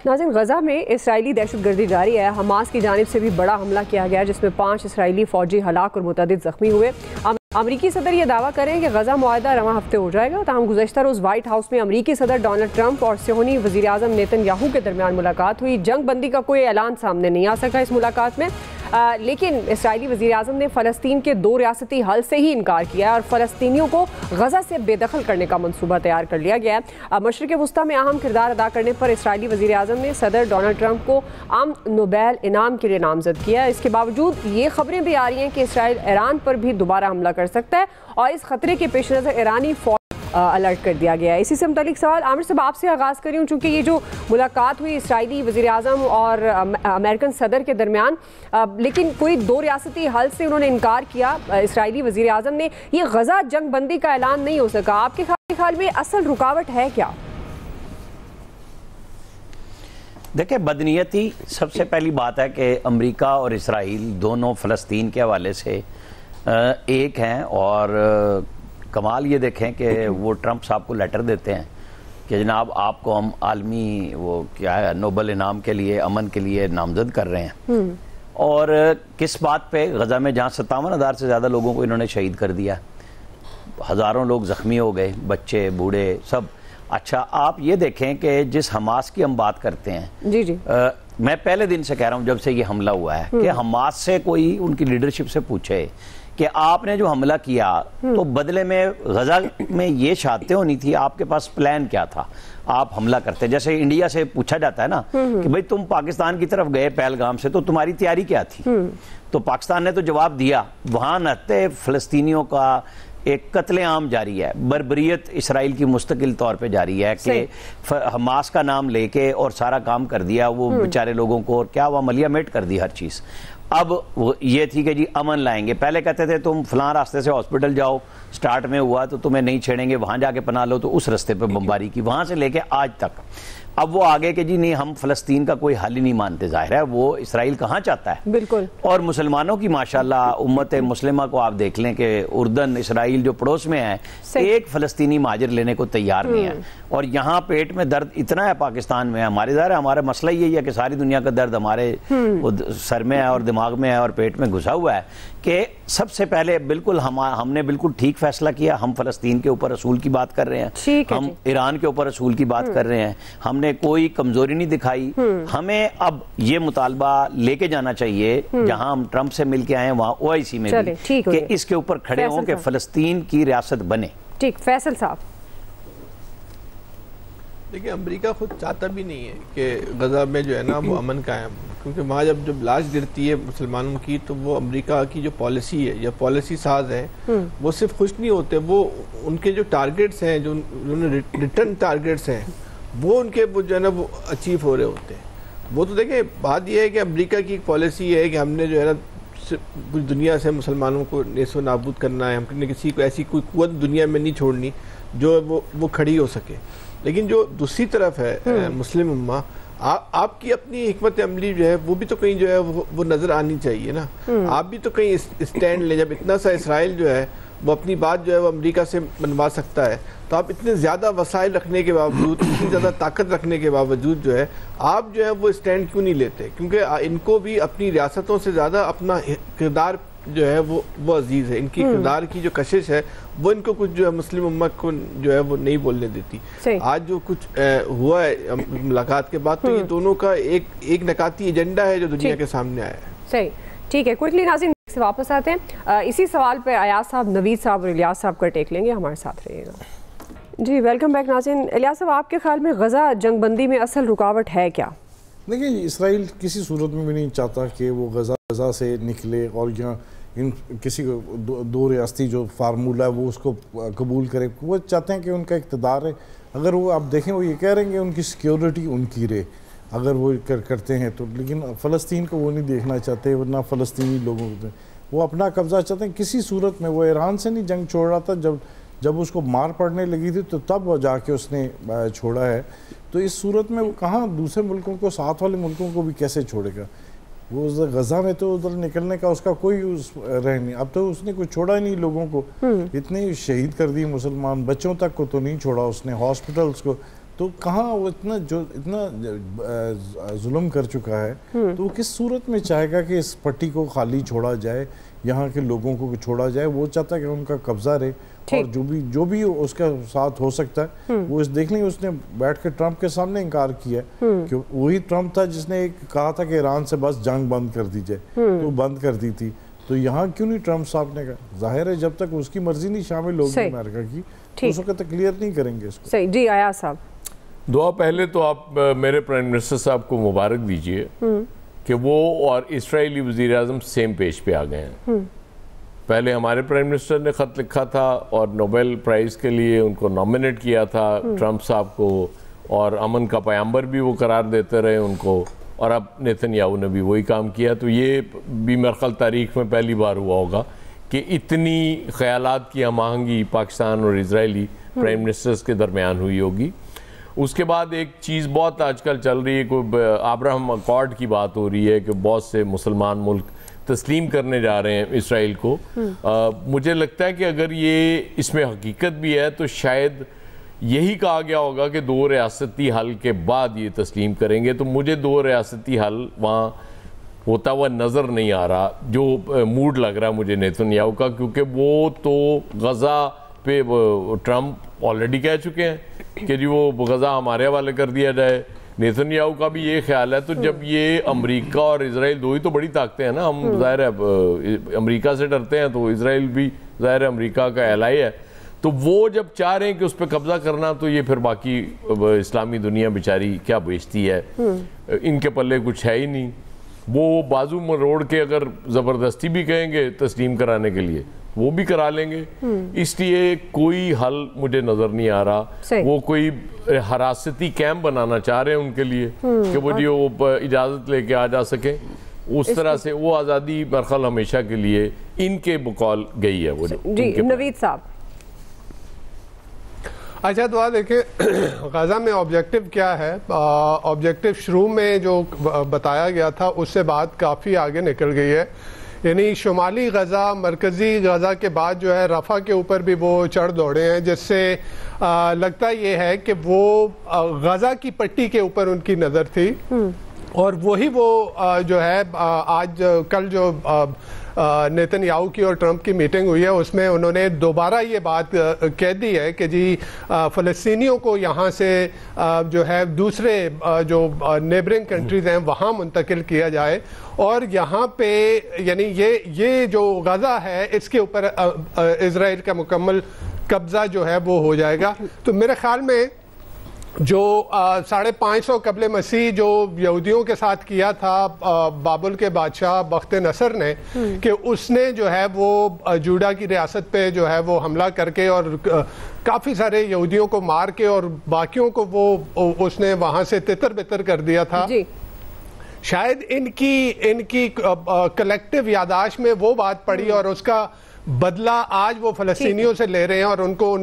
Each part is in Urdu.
ناظرین، غزہ میں اسرائیلی دہشت گردی جاری ہے۔ حماس کی جانب سے بھی بڑا حملہ کیا گیا جس میں 5 اسرائیلی فوجی ہلاک اور متعدد زخمی ہوئے۔ امریکی صدر یہ دعویٰ کریں کہ غزہ معاہدہ رواں ہفتے ہو جائے گا، تاہم گزشتہ روز وائٹ ہاؤس میں امریکی صدر ڈونلڈ ٹرمپ اور صہیونی وزیر اعظم نیتن یاہو کے درمیان ملاقات ہوئی۔ جنگ بندی کا کوئی اعلان سامنے نہیں آ سکا اس ملاقات میں، لیکن اسرائیلی وزیر اعظم نے فلسطین کے 2 ریاستی حل سے ہی انکار کیا ہے اور فلسطینیوں کو غزہ سے بے دخل کرنے کا منصوبہ تیار کر لیا گیا ہے۔ مشرق وسطیٰ میں اہم کردار ادا کرنے پر اسرائیلی وزیر اعظم نے صدر ڈونلڈ ٹرمپ کو نوبیل انعام کے لیے نامزد کیا ہے۔ اس کے باوجود یہ خبریں بھی آ رہی ہیں کہ اسرائیل ایران پر بھی دوبارہ حملہ کر سکتا ہے اور اس خطرے کے پیش نظر ایرانی فوج الرٹ کر دیا گیا ہے۔ اسی سے متعلق سوال عامر صاحب آپ سے آغاز کری ہوں، چونکہ یہ جو ملاقات ہوئی اسرائیلی وزیر اعظم اور امریکن صدر کے درمیان، لیکن کوئی 2 ریاستی حل سے انہوں نے انکار کیا اسرائیلی وزیر اعظم نے، یہ غزہ جنگ بندی کا اعلان نہیں ہو سکا۔ آپ کے خیال میں اصل رکاوٹ ہے کیا؟ دیکھیں، بدنیتی سب سے پہلی بات ہے کہ امریکہ اور اسرائیل دونوں فلسطین کے حوالے سے ایک ہیں، اور کمال یہ دیکھیں کہ وہ ٹرمپ صاحب کو لیٹر دیتے ہیں کہ جناب آپ کو ہم عالمی وہ کیا ہے نوبل انعام کے لیے، امن کے لیے نامزد کر رہے ہیں، اور کس بات پہ؟ غزہ میں جہاں 57,000 سے زیادہ لوگوں کو انہوں نے شہید کر دیا، ہزاروں لوگ زخمی ہو گئے، بچے بوڑھے سب۔ اچھا، آپ یہ دیکھیں کہ جس حماس کی ہم بات کرتے ہیں، میں پہلے دن سے کہہ رہا ہوں جب سے یہ حملہ ہوا ہے کہ حماس سے کوئی ان کی لیڈرشپ سے پوچھے کہ آپ نے جو حملہ کیا تو بدلے میں غزہ میں یہ شہادتیں ہونی تھی، آپ کے پاس پلان کیا تھا؟ آپ حملہ کرتے جیسے انڈیا سے پوچھا جاتا ہے نا کہ بھئی تم پاکستان کی طرف گئے پہلگام سے، تو تمہاری تیاری کیا تھی؟ تو پاکستان نے تو جواب دیا، وہاں نہتے فلسطینیوں کا ایک قتل عام جاری ہے، بربریت اسرائیل کی مستقل طور پہ جاری ہے کہ حماس کا نام لے کے اور سارا کام کر دیا وہ بیچارے لوگوں کو، اور کیا وہ عملیہ میٹ کر دی ہر چیز۔ اب یہ تھی کہ جی امن لائیں گے، پہلے کہتے تھے تم فلاں راستے سے ہاسپٹل جاؤ، سٹارٹ میں ہوا تو تمہیں نہیں چھیڑیں گے، وہاں جا کے پناہ لو، تو اس راستے پہ بمباری کی، وہاں سے لے کے آج تک۔ اب وہ آگے کہ جی نہیں، ہم فلسطین کا کوئی حل ہی نہیں مانتے، ظاہر ہے وہ اسرائیل کہاں چاہتا ہے؟ بالکل۔ اور مسلمانوں کی ماشاءاللہ امت مسلمہ کو آپ دیکھ لیں کہ اردن، اسرائیل جو پڑوس میں ہے، ایک فلسطینی مہاجر لینے کو تیار نہیں ہے، اور یہاں پیٹ میں درد اتنا ہے پاکستان میں، ہمارے ظاہر ہے ہمارا مسئلہ یہی ہے کہ ساری دنیا کا درد ہمارے سر میں ہے اور دماغ میں ہے اور پیٹ میں گھسا ہوا ہے کہ سب سے پہلے بالکل ہم نے بالکل ٹھیک فیصلہ کیا، ہم فلسطین کے اوپر اصول کی بات کر رہے ہیں، ہم ایران کے اوپر اصول کی بات کر رہے ہیں، ہم نے کوئی کمزوری نہیں دکھائی۔ ہمیں اب یہ مطالبہ لے کے جانا چاہیے جہاں ہم ٹرمپ سے مل کے آئے ہیں، وہاں OIC میں بھی، کہ اس کے اوپر کھڑے ہوں کہ فلسطین کی ریاست بنے۔ ٹھیک، فیصل صاحب۔ دیکھیں، امریکہ خود چاہتا بھی نہیں ہے کہ غزہ میں جو ہے نا وہ امن قائم، کیونکہ وہاں جب لاش گرتی ہے مسلمانوں کی تو وہ امریکہ کی جو پالیسی ہے یا پالیسی ساز ہے وہ صرف خوش نہیں ہوتے، وہ ان کے جو ٹارگیٹس ہیں، جو انہوں نے ریٹرن ٹارگیٹس ہیں، وہ ان کے جو ہے نا وہ اچیو ہو رہے ہوتے ہیں۔ وہ تو دیکھیں، بات یہ ہے کہ امریکہ کی ایک پالیسی ہے کہ ہم نے جو ہے نا پوری دنیا سے مسلمانوں کو نیست و نابود کرنا ہے، ہم نے کسی کو ایسی کوئی قوت دنیا میں نہیں چھوڑنی جو وہ کھڑی ہو سکے۔ لیکن جو دوسری طرف ہے مسلم امہ، آپ کی اپنی حکمت عملی جو ہے وہ بھی تو کہیں جو ہے وہ نظر آنی چاہیے نا، آپ بھی تو کہیں اسٹینڈ لیں۔ جب اتنا سا اسرائیل جو ہے وہ اپنی بات جو ہے وہ امریکہ سے منوا سکتا ہے، تو آپ اتنے زیادہ وسائل رکھنے کے باوجود، اتنی زیادہ طاقت رکھنے کے باوجود جو ہے آپ جو ہے وہ اسٹینڈ کیوں نہیں لیتے؟ کیونکہ ان کو بھی اپنی ریاستوں سے زیادہ اپنا کردار جو ہے وہ عزیز ہے، ان کی کردار کی جو کشش ہے وہ ان کو کچھ جو ہے مسلم امت کو جو ہے وہ نہیں بولنے دیتی۔ آج جو کچھ ہوا ہے ملاقات کے بعد، تو یہ دونوں کا ایک نکاتی ایجنڈا ہے جو دنیا کے سامنے آیا ہے۔ صحیح، ٹھیک ہے، کوئکلی ناظرین سے واپس آتے ہیں، اسی سوال پہ ایاز صاحب، نوید صاحب اور الیاس صاحب کا ٹیک لیں گے، ہمارے ساتھ رہیے گا۔ جی ویلکم بیک ناظرین۔ الیاس صاحب، آپ کے خیال میں غزہ جنگ بندی میں اصل رکاوٹ ہے کیا؟ دیکھیں، اسرائیل کسی صورت میں بھی نہیں چاہتا کہ وہ غزہ سے نکلے اور یہاں کسی 2 ریاستی جو فارمولہ ہے وہ اس کو قبول کرے۔ وہ چاہتے ہیں کہ ان کا اقتدار ہے، اگر وہ آپ دیکھیں وہ یہ کہہ رہے ہیں کہ ان کی سیکیورٹی ان کی رہے اگر وہ کرتے ہیں تو، لیکن فلسطین کو وہ نہیں دیکھنا چاہتے، ورنہ فلسطینی لوگوں کو وہ اپنا قبضہ چاہتے ہیں کسی صورت میں۔ وہ ایران سے نہیں جنگ چھوڑ رہا تھا، جب اس کو مار پڑنے لگی تھی تو تب وہ جا کے اس نے چھوڑا ہے، تو اس صورت میں وہ کہاں دوسرے ملکوں کو، ساتھ والے ملکوں کو بھی کیسے چھوڑے گا؟ وہ غزہ میں تو ادھر نکلنے کا اس کا کوئی رہ نہیں، اب تو اس نے کوئی چھوڑا ہی نہیں لوگوں کو، اتنے شہید کر دیے مسلمان، بچوں تک کو تو نہیں چھوڑا اس نے، ہاسپٹلز کو تو کہاں وہ اتنا ظلم کر چکا ہے تو وہ کس صورت میں چاہے گا کہ اس پٹی کو خالی چھوڑا جائے, یہاں کے لوگوں کو چھوڑا جائے؟ وہ چاہتا ہے کہ ان کا قبضہ رہے, اور جو بھی اس کا ساتھ ہو سکتا ہے وہ دیکھ لیں. اس نے بیٹھ کے ٹرمپ کے سامنے انکار کیا کہ وہی ٹرمپ تھا جس نے کہا تھا کہ ایران سے بس جنگ بند کر دی جائے, تو بند کر دی تھی. تو یہاں کیوں نہیں ٹرمپ صاحب نے کہا؟ ظاہر ہے جب تک اس کی مرضی نہیں شامل ہوگی امریکہ کی, اس وقت تک کلیئر نہیں کریں گے اس کو. صحیح. جی ایاز صاحب. دعا پہلے تو آپ میرے پرائم منسٹر صاحب کو مبارک دیجئے کہ وہ اور اسرائیلی وزیر اعظم سیم پیج پہ آ گئے ہیں. پہلے ہمارے پرائم منسٹر نے خط لکھا تھا اور نوبل پرائز کے لیے ان کو نامنیٹ کیا تھا ٹرمپ صاحب کو, اور امن کا پیامبر بھی وہ قرار دیتے رہے ان کو, اور اب نیتن یاہو نے بھی وہی کام کیا. تو یہ بھی میرے خیال تاریخ میں پہلی بار ہوا ہوگا کہ اتنی خیالات کی ہم آہنگی پاکستان اور اسرائیلی پرائم منسٹرز کے درمیان ہوئی ہوگی. اس کے بعد ایک چیز بہت آج کل چل رہی ہے, کوئی ابراہم اکارڈ کی بات ہو رہی ہے کہ بہت سے مسلمان ملک تسلیم کرنے جا رہے ہیں اسرائیل کو. مجھے لگتا ہے کہ اگر یہ اس میں حقیقت بھی ہے تو شاید یہی کہا گیا ہوگا کہ 2 ریاستی حل کے بعد یہ تسلیم کریں گے. تو مجھے 2 ریاستی حل وہاں ہوتا ہوا نظر نہیں آ رہا, جو موڈ لگ رہا ہے مجھے نیتن یاہو کا, کیونکہ وہ تو غزہ پہ ٹرمپ آلریڈی کہہ چکے ہیں کہ جی وہ غزہ ہمارے حوالے کر دیا جائے. نیتن یاہو کا بھی یہ خیال ہے. تو جب یہ امریکہ اور اسرائیل دو ہی تو بڑی طاقتیں ہیں نا, ہم ظاہر ہے امریکہ سے ڈرتے ہیں تو اسرائیل بھی ظاہر ہے امریکہ کا ایلائی ہے. تو وہ جب چاہ رہے ہیں کہ اس پہ قبضہ کرنا, تو یہ پھر باقی اسلامی دنیا بیچاری کیا بیچتی ہے, ان کے پلے کچھ ہے ہی نہیں. وہ بازو مروڑ کے اگر زبردستی بھی کہیں گے تسلیم کرانے کے لیے وہ بھی کرا لیں گے. اس لیے کوئی حل مجھے نظر نہیں آ رہا. وہ کوئی حراستی کیمپ بنانا چاہ رہے ہیں ان کے لیے کہ وہ جی وہ اجازت لے کے آ جا سکیں. اس طرح سے وہ آزادی برخل ہمیشہ کے لیے ان کے بقول گئی ہے. وہ جی نوید صاحب. اچھا دعا دیکھیں غزہ میں آبجیکٹو کیا ہے. آبجیکٹو شروع میں جو بتایا گیا تھا اس سے بات کافی آگے نکل گئی ہے. یعنی شمالی غزہ, مرکزی غزہ کے بعد جو ہے رفح کے اوپر بھی وہ چڑھ دوڑے ہیں, جس سے لگتا یہ ہے کہ وہ غزہ کی پٹی کے اوپر ان کی نظر تھی, اور وہی وہ جو ہے آج کل جو نیتن یاہو کی اور ٹرمپ کی میٹنگ ہوئی ہے اس میں انہوں نے دوبارہ یہ بات کہہ دی ہے کہ جی فلسطینیوں کو یہاں سے جو ہے دوسرے جو نیبرنگ کنٹریز ہیں وہاں منتقل کیا جائے, اور یہاں پہ یعنی یہ جو غزہ ہے اس کے اوپر اسرائیل کا مکمل قبضہ جو ہے وہ ہو جائے گا. تو میرے خیال میں جو 550 قبل مسیح جو یہودیوں کے ساتھ کیا تھا بابل کے بادشاہ بخت نصر نے, کہ اس نے جو ہے وہ جوڈا کی ریاست پہ جو ہے وہ حملہ کر کے اور کافی سارے یہودیوں کو مار کے اور باقیوں کو وہ اس نے وہاں سے تتر بتر کر دیا تھا. شاید ان کی کلیکٹیو یاداشت میں وہ بات پڑی اور اس کا بدلہ آج وہ فلسطینیوں سے لے رہے ہیں, اور ان کو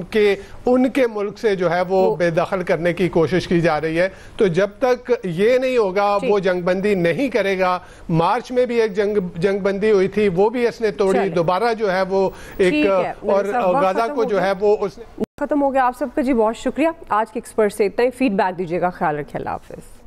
ان کے ملک سے جو ہے وہ بے دخل کرنے کی کوشش کی جا رہی ہے. تو جب تک یہ نہیں ہوگا وہ جنگ بندی نہیں کرے گا. مارچ میں بھی ایک جنگ بندی ہوئی تھی, وہ بھی اس نے توڑی. دوبارہ جو ہے وہ ایک اور غزہ کو جو ہے وہ ختم ہو گیا. آپ سب کا جی بہت شکریہ. آج کے ایکسپرٹ سے اتنا ہی. فیڈ بیک دیجیے گا. خیال رکھیں. اللہ حافظ.